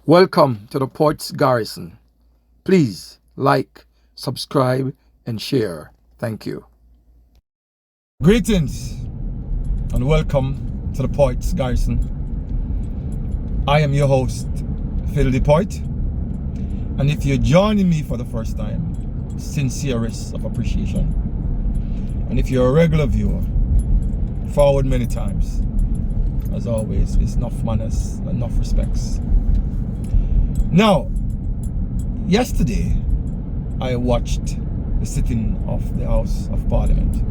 Welcome to the Ports Garrison. Please like, subscribe, and share. Thank you. Greetings and welcome to the Ports Garrison. I am your host, Phil the Poet, and if you're joining me for the first time, sincerest of appreciation. And if you're a regular viewer, forward many times. As always, it's enough manners, enough respects. Now, yesterday, I watched the sitting of the House of Parliament.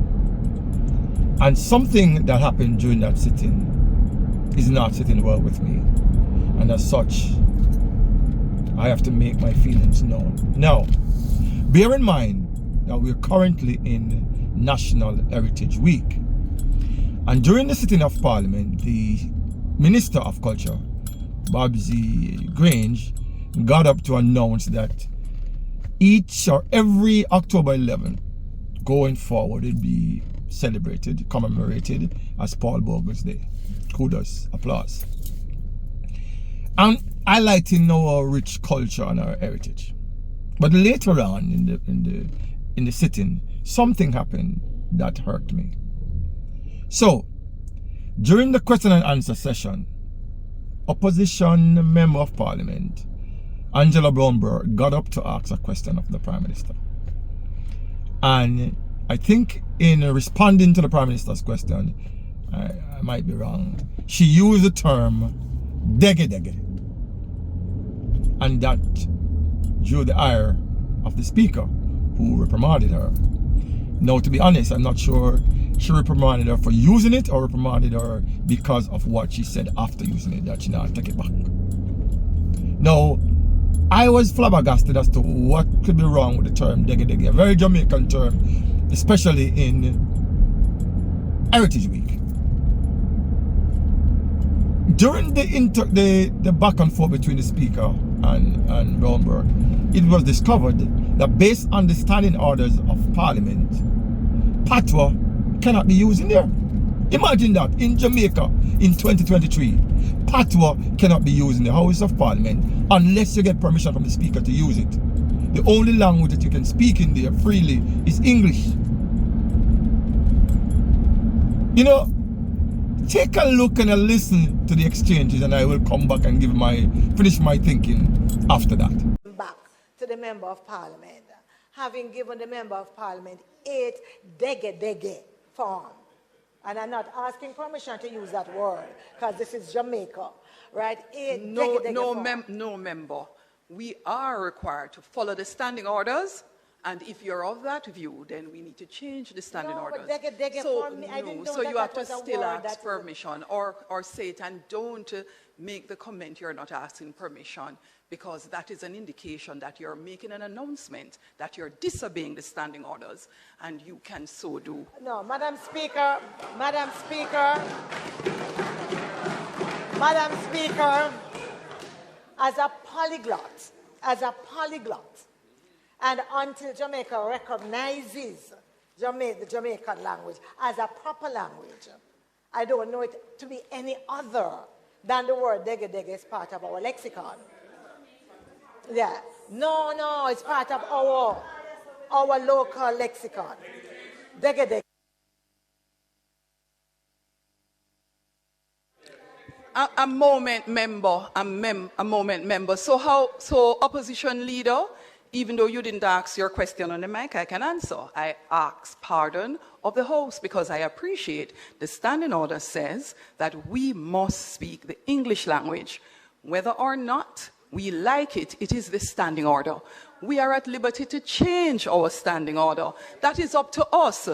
And something that happened during that sitting is not sitting well with me. And as such, I have to make my feelings known. Now, bear in mind that we're currently in National Heritage Week. And during the sitting of Parliament, the Minister of Culture, Babsy Grange, got up to announce that each or every October 11th going forward will be celebrated, commemorated as Paul Bogus Day. Kudos, applause. And highlighting our rich culture and our heritage. But later on in the sitting, something happened that hurt me. So, during the question and answer session, opposition member of Parliament Angela Brown Burke got up to ask a question of the Prime Minister. And I think in responding to the Prime Minister's question, I might be wrong, she used the term deggeh. And that drew the ire of the Speaker, who reprimanded her. Now, to be honest, I'm not sure she reprimanded her for using it or reprimanded her because of what she said after using it, that she now take it back. Now, I was flabbergasted as to what could be wrong with the term deggeh, a very Jamaican term, especially in Heritage Week. During the back and forth between the Speaker and Brown Burke, it was discovered that based on the standing orders of Parliament, patwa cannot be used in there. Imagine that, in Jamaica in 2023, patwa cannot be used in the House of Parliament unless you get permission from the Speaker to use it. The only language that you can speak in there freely is English. You know, take a look and a listen to the exchanges, and I will come back and finish my thinking after that. Back to the Member of Parliament, having given the Member of Parliament 8 deggeh form. And I'm not asking permission to use that word, because this is Jamaica, right? No member. We are required to follow the standing orders, and if you're of that view, then we need to change the standing orders. So you have to still ask permission or say it, and don't make the comment you're not asking permission, because that is an indication that you're making an announcement that you're disobeying the standing orders, and you can so do. No, Madam Speaker, as a polyglot, and until Jamaica recognizes the Jamaican language as a proper language, I don't know it to be any other than the word deggeh is part of our lexicon. Yeah. No, it's part of our local lexicon. Deggeh. A moment, member. So opposition leader, even though you didn't ask your question on the mic, I can answer. I ask pardon of the House because I appreciate the standing order says that we must speak the English language. Whether or not we like it, it is the standing order. We are at liberty to change our standing order. That is up to us.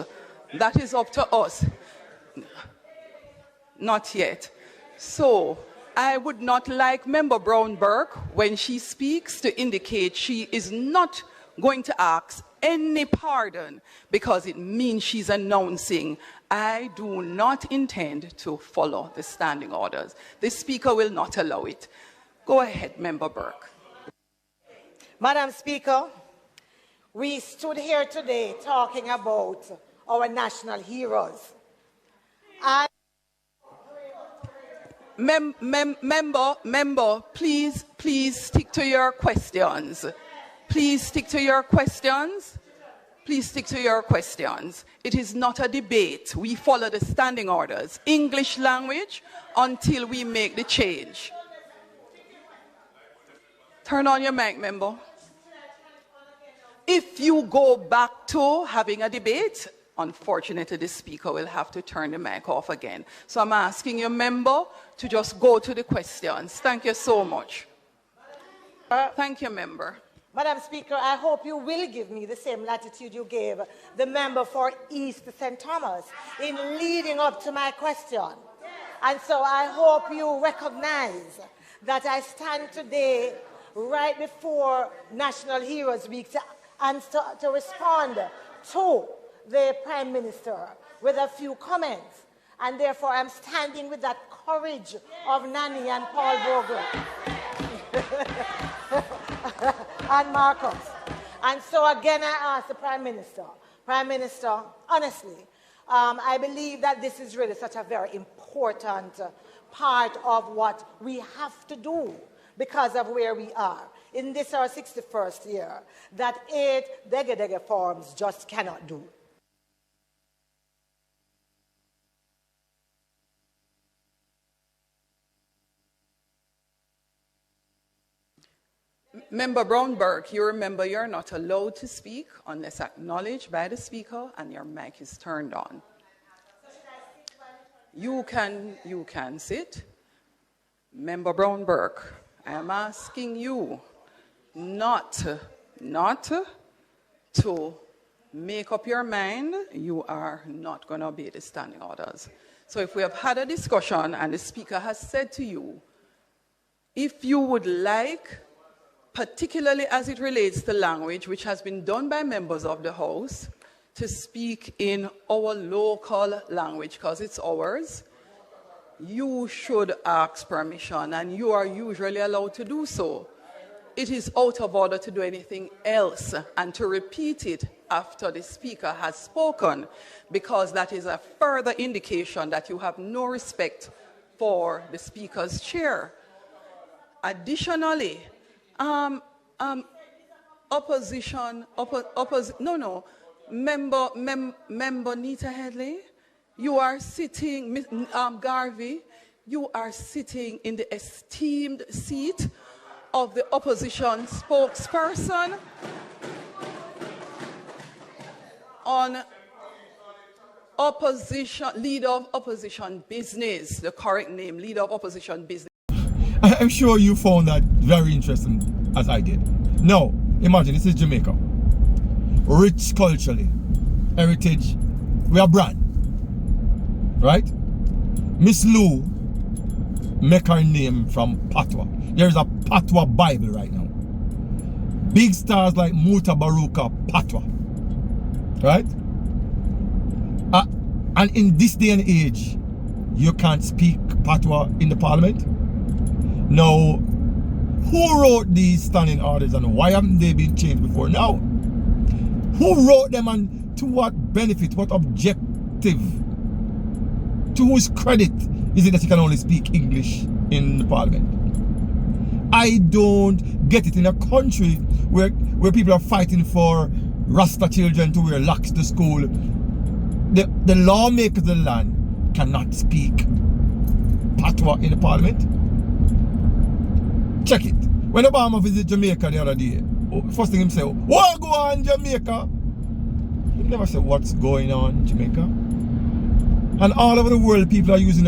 Not yet. So, I would not like Member Brown Burke, when she speaks, to indicate she is not going to ask any pardon, because it means she's announcing, I do not intend to follow the standing orders. The Speaker will not allow it. Go ahead, Member Burke. Madam Speaker, we stood here today talking about our national heroes. Member, please Please stick to your questions. Please stick to your questions. Please stick to your questions. It is not a debate. We follow the standing orders. English language until we make the change. Turn on your mic, member. If you go back to having a debate, unfortunately, the speaker will have to turn the mic off again. So I'm asking your member to just go to the questions. Thank you so much. Thank you, member. Madam Speaker, I hope you will give me the same latitude you gave the member for East St. Thomas in leading up to my question. And so I hope you recognize that I stand today right before National Heroes Week to respond to the Prime Minister with a few comments. And therefore I'm standing with that courage of Nanny and Paul Bogle. And Marcus. And so again, I ask the Prime Minister, honestly, I believe that this is really such a very important part of what we have to do because of where we are. In this our 61st year, that 8 deggeh forms just cannot do. Member Brown Burke, you remember you're not allowed to speak unless acknowledged by the speaker and your mic is turned on. You can sit. Member Brown Burke, I am asking you not to make up your mind. You are not going to obey the standing orders. So if we have had a discussion and the speaker has said to you, if you would like, particularly as it relates to language, which has been done by members of the House, to speak in our local language, because it's ours, you should ask permission, and you are usually allowed to do so. It is out of order to do anything else and to repeat it after the speaker has spoken, because that is a further indication that you have no respect for the speaker's chair. Additionally, Member Nita Headley, you are sitting, Garvey, you are sitting in the esteemed seat of the opposition spokesperson on leader of opposition business, the correct name, leader of opposition business. I'm sure you found that very interesting, as I did. Now, imagine this is Jamaica. Rich culturally, heritage, we are brand. Right? Miss Lou make her name from patois. There is a patois Bible right now. Big stars like Muta Baruka, patois. Right? And in this day and age, you can't speak patois in the parliament. Now, who wrote these standing orders and why haven't they been changed before now? Who wrote them and to what benefit, what objective? To whose credit is it that you can only speak English in the parliament? I don't get it. In a country where people are fighting for Rasta children to wear locks to school, the lawmakers of the land cannot speak patois in the parliament. Check it. When Obama visited Jamaica the other day, first thing he said, "What go on Jamaica?" He never said what's going on in Jamaica. And all over the world, people are using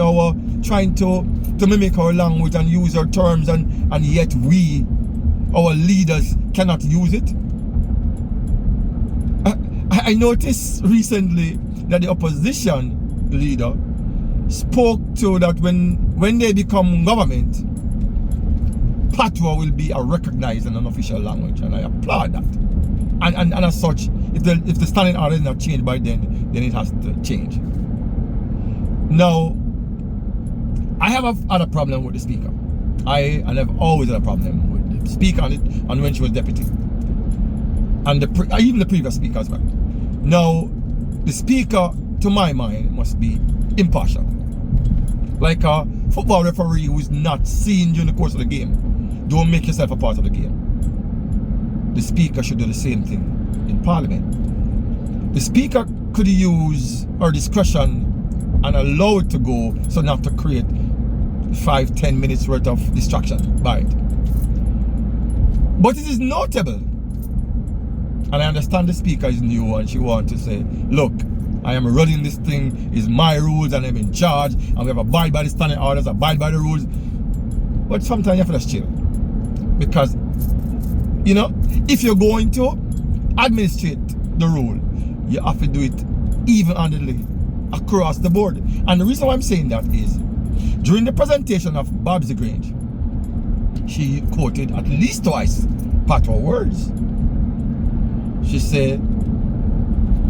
trying to mimic our language and use our terms, and yet we, our leaders, cannot use it. I noticed recently that the opposition leader spoke to that when they become government, patois will be a recognized and an official language, and I applaud that. And as such, if the standing order is not changed by then it has to change. Now, I have had a problem with the speaker. And I've always had a problem with the speaker and when she was deputy, and even the previous speaker as well. Now, the speaker, to my mind, must be impartial, like a football referee who is not seen during the course of the game. don't make yourself a part of the game. The Speaker should do the same thing in Parliament. The Speaker could use her discretion and allow it to go, so not to create 5-10 minutes worth of distraction by it. But it is notable, and I understand the Speaker is new and she wants to say, look, I am running this thing, it's my rules and I'm in charge, and we have to abide by the standing orders, abide by the rules. But sometimes you have to just chill. Because, you know, if you're going to administrate the rule, you have to do it even-handedly across the board. And the reason why I'm saying that is, during the presentation of Babsy Grange, she quoted at least twice patois words. She said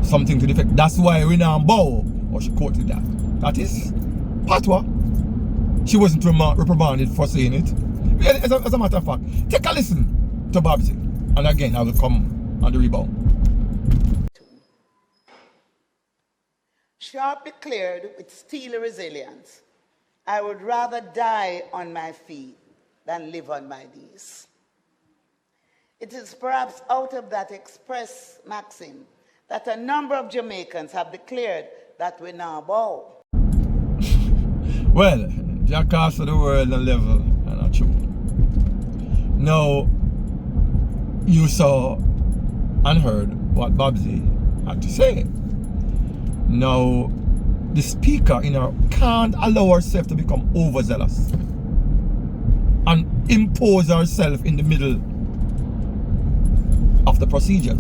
something to the effect, that's why we now bow, or she quoted that. That is patois. She wasn't reprimanded for saying it. As a matter of fact, take a listen to Babsy, and again I will come on the rebound. Sharply cleared with steely resilience, I would rather die on my feet than live on my knees. It is perhaps out of that express maxim that a number of Jamaicans have declared that we now bow. Well, jackass of the world and level, and not true. Now, you saw and heard what Babsy had to say. Now, the Speaker in her can't allow herself to become overzealous and impose herself in the middle of the procedure.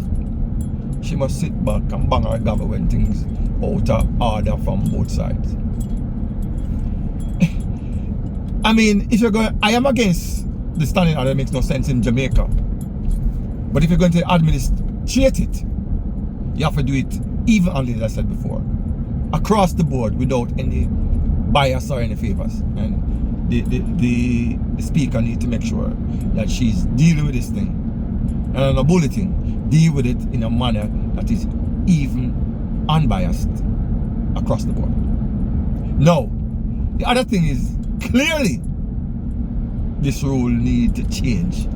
She must sit back and bang her gavel when things out of order from both sides. I mean, if you're going, I am against the standing order, it makes no sense in Jamaica. But if you're going to administrate it, you have to do it even-handed, as I said before, across the board without any bias or any favors. And the Speaker needs to make sure that she's dealing with this thing, and on a bulletin, deal with it in a manner that is even, unbiased across the board. Now, the other thing is, clearly this rule needs to change.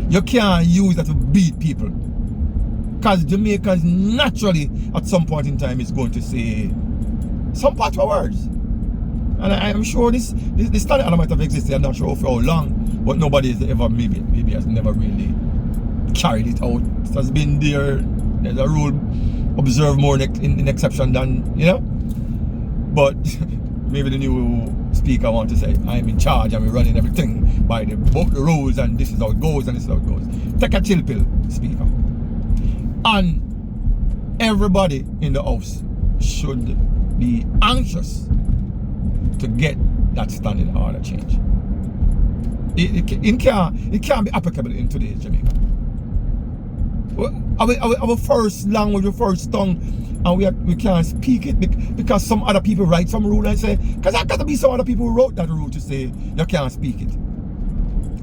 You can't use that to beat people, because Jamaicans naturally at some point in time is going to say some patois words. And I'm sure this standard order might have existed, I'm not sure for how long, but nobody has ever, maybe has never really carried it out. It has been there. There's a rule, observe more in exception than, you know. But maybe the new Speaker want to say, I'm in charge and we're running everything by the rules, and this is how it goes and this is how it goes. Take a chill pill, Speaker. And everybody in the House should be anxious to get that standing order change. It can't be applicable in today's Jamaica. Our first language, our first tongue, and we can't speak it because some other people write some rule and say, because there got to be some other people who wrote that rule to say you can't speak it.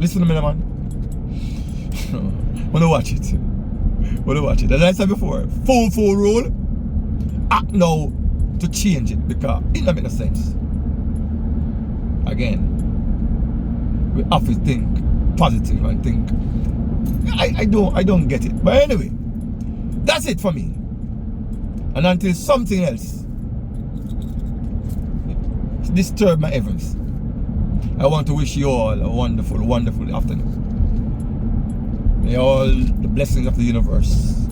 Listen to me, man. Wanna watch it? Wanna watch it? As I said before, full rule. Act now to change it because it doesn't make no sense. Again, we have to think positive and think. I don't get it. But anyway, that's it for me. And until something else disturbs my heavens, I want to wish you all a wonderful, wonderful afternoon. May all the blessings of the universe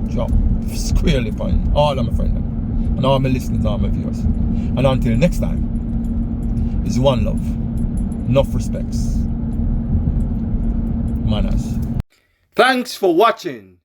drop squarely upon all of my friends and all my listeners, all my viewers. And until next time, it's one love, enough respects, manners. Thanks for watching.